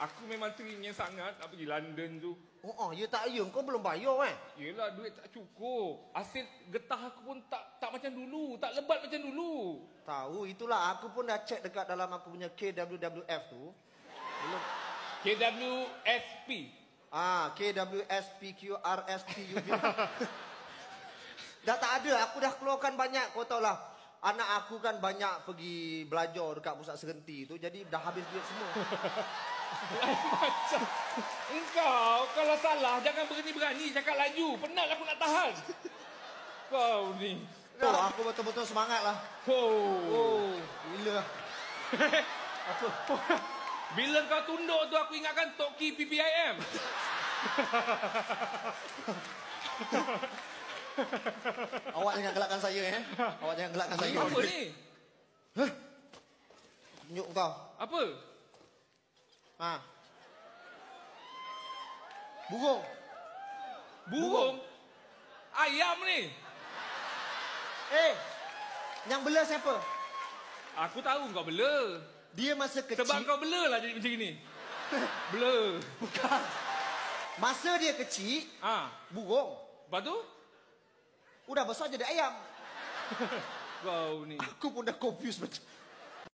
Aku memang teringin sangat nak pergi London tu. Ya tak ya, kau belum bayar kan? Yelah, duit tak cukup. Asil getah aku pun tak macam dulu. Tak lebat macam dulu. Tahu, itulah aku pun dah cek dekat dalam aku punya KWWF tu. Belum. KWSP. KWSPQRSTU. Dah tak ada, aku dah keluarkan banyak. Kau tahu lah, anak aku kan banyak pergi belajar dekat pusat serenti tu. Jadi dah habis duit semua. Macam engkau kalau salah jangan berani-berani cakap laju. Penat aku nak tahan. Kau ni. Aku betul-betul semangat lah. Gila. Apa? Bila kau tunduk tu aku ingatkan Toki PPIM. Awak jangan gelakkan saya Awak jangan gelakkan saya. Apa ni? Tunjuk kau. Apa? Burung. Burung? Ayam ni? Yang bela siapa? Aku tahu kau bela. Dia masa kecil. Sebab kau bela lah jadi macam ni. Bela. Bukan. Masa dia kecil, burung. Lepas tu? Udah besar jadi ayam. Kau ni. Aku pun dah confused macam